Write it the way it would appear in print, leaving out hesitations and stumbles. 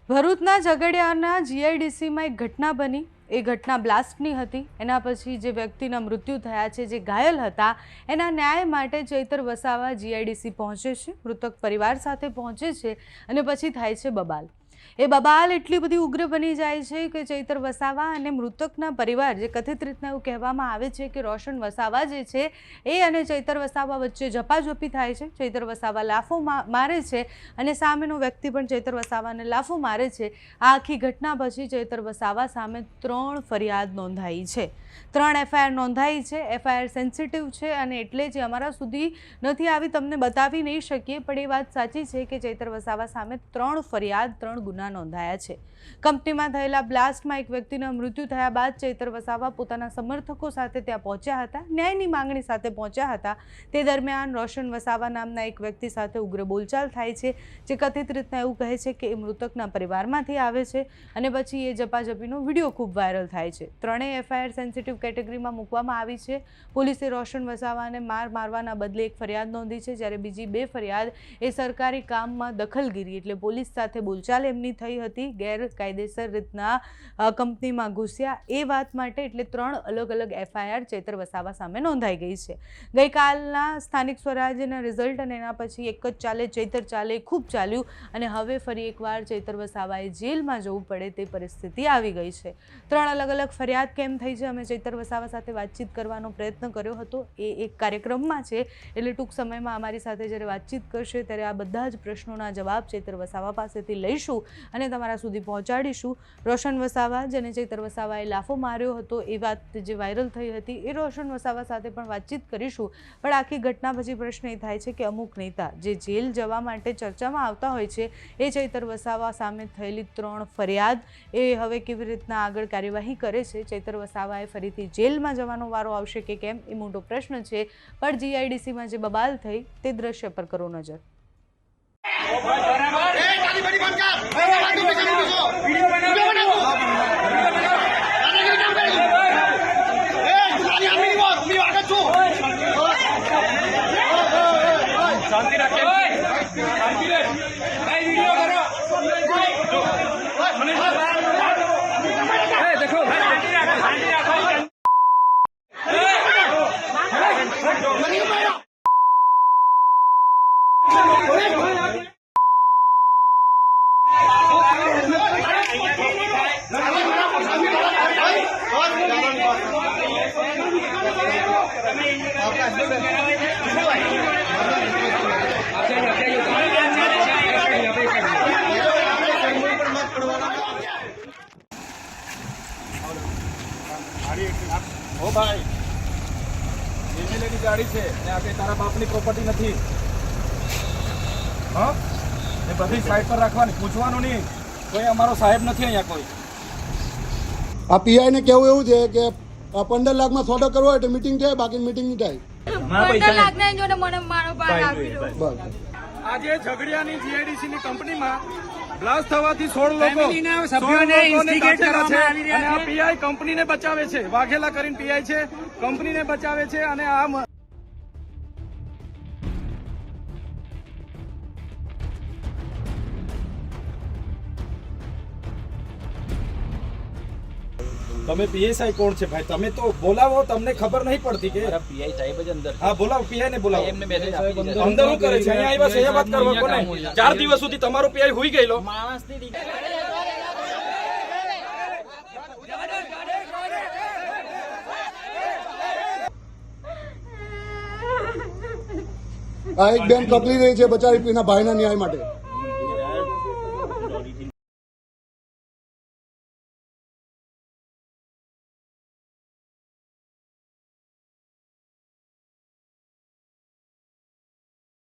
ભરૂચના ઝઘડિયાના જીઆઈડીસીમાં એક ઘટના બની। એ ઘટના બ્લાસ્ટની હતી। એના પછી જે વ્યક્તિના મૃત્યુ થયા છે, જે ઘાયલ હતા, એના ન્યાય માટે ચૈતર વસાવા જીઆઈડીસી પહોંચે છે, મૃતક પરિવાર સાથે પહોંચે છે અને પછી થાય છે બબાલ। એ બબાલ એટલી બધી ઉગ્ર બની જાય છે કે ચૈતર વસાવા અને મૃતકના પરિવાર, જે કથિત રીતના એવું કહેવામાં આવે છે કે રોશન વસાવા જે છે એ અને ચૈતર વસાવા વચ્ચે ઝપાઝપી થાય છે। ચૈતર વસાવા લાફો મારે છે અને સામેનો વ્યક્તિ પણ ચૈતર વસાવાને લાફો મારે છે। આ આખી ઘટના પછી ચૈતર વસાવા સામે 3 ફરિયાદ નોંધાઈ છે, 3 એફઆઈઆર નોંધાઈ છે। એફઆઈઆર સેન્સિટિવ છે અને એટલે જ અમારા સુધી નથી આવી, તમને બતાવી નહીં શકીએ, પણ એ વાત સાચી છે કે ચૈતર વસાવા સામે 3 ફરિયાદ, 3 ગુના નોંધાયા છે। કંપનીમાં થયેલા બ્લાસ્ટમાં એક વ્યક્તિના મૃત્યુ થયા બાદ ચૈતર વસાવા પોતાના સમર્થકો સાથે ત્યાં પહોંચ્યા હતા, ન્યાયની માંગણી સાથે પહોંચ્યા હતા। તે દરમિયાન રોશન વસાવા નામના એક વ્યક્તિ સાથે ઉગ્ર બોલચાલ થાય છે, જે કથિત રીતના એવું કહે છે કે એ મૃતકના પરિવારમાંથી આવે છે અને પછી એ ઝપાઝપીનો વિડીયો ખૂબ વાયરલ થાય છે। 3 એફઆઈઆર સેન્સિટિવ કેટેગરીમાં મૂકવામાં આવી છે। પોલીસે રોશન વસાવાને મારવાના બદલે એક ફરિયાદ નોંધી છે, જ્યારે બીજી 2 ફરિયાદ એ સરકારી કામમાં દખલગીરી એટલે પોલીસ સાથે બોલચાલ એમની થઈ હતી, ગેરકાયદેસર રીતના કંપનીમાં ઘૂસ્યા એ વાત માટે, એટલે 3 અલગ અલગ એફઆઈઆર ચૈતર વસાવા સામે નોંધાઈ ગઈ છે। ગઈકાલના સ્થાનિક સ્વરાજ્યના રિઝલ્ટ અને એના પછી એક જ ચાલે ચૈતર ચાલે ખૂબ ચાલ્યું અને હવે ફરી એકવાર ચૈતર વસાવાએ જેલમાં જવું પડે તે પરિસ્થિતિ આવી ગઈ છે। 3 અલગ અલગ ફરિયાદ કેમ થઈ છે, અમે ચૈતર વસાવા સાથે વાતચીત કરવાનો પ્રયત્ન કર્યો હતો, એ એક કાર્યક્રમમાં છે, એટલે ટૂંક સમયમાં અમારી સાથે જ્યારે વાતચીત કરશે ત્યારે આ બધા જ પ્રશ્નોના જવાબ ચૈતર વસાવા પાસેથી લઈશું અને તમારા સુધી પહોંચાડીશું। રોશન વસાવા, જેને ચૈતર વસાવાએ લાફો માર્યો હતો, એ વાત જે વાયરલ થઈ હતી, એ રોશન વસાવા સાથે પણ વાતચીત કરીશું। પણ આખી ઘટના પછી પ્રશ્ન એ થાય છે કે અમુક નેતા જે જેલ જવા માટે ચર્ચામાં આવતા હોય છે, એ ચૈતર વસાવા સામે થયેલી 3 ફરિયાદ એ હવે કેવી રીતના આગળ કાર્યવાહી કરે છે, ચૈતર વસાવાએ ફરીથી જેલમાં જવાનો વારો આવશે કે કેમ, એ મોટો પ્રશ્ન છે। પણ જીઆઈડીસીમાં જે બબાલ થઈ તે દ્રશ્ય પર કરો નજર। ओ भाई एमएलए की गाड़ी છે ને આ કઈ તારા બાપની પ્રોપર્ટી નથી। હા, એ બધી સાઈડ પર રાખવાની, પૂછવાનું નહીં, કોઈ અમારો સાહેબ નથી અહીંયા કોઈ। આ પીઆઈ ને કેવું એવું છે કે 15 લાખમાં સોદો કરવો હોય તો મીટિંગ થાય, બાકી મીટિંગ નહીં થાય। 15 લાખ ના જોડે મને મારો ભાગ આપી દો। બસ આજે ઝઘડિયાની જીઆઈડીસી ની કંપનીમાં બ્લાસ્ટ થવાથી 16 લોકો સભ્યોને ઇન્સ્ટિગેટ કરવામાં આવી રહ્યા છે અને આ પીઆઈ કંપનીને બચાવે છે, વાઘેલા કરીને પીઆઈ છે, કંપનીને બચાવે છે અને આ તમે પીએસઆઈ કોણ છે ભાઈ? તમે તો બોલાવો, તમને ખબર નહીં પડતી કે પીઆઈ સાહેબ જ અંદર? હા બોલાવો, પીઆઈ ને બોલાવો। એમને મેસેજ આપી દીધો, અંદર શું કરે છે? અહીંયા આવ્યા છે એ વાત કરવા કોને? 4 દિવસ સુધી તમારો પીઆઈ હુઈ ગયેલો માણસની આ એક બેન કકલી રહી છે બચારી એના ભાઈના ન્યાય માટે।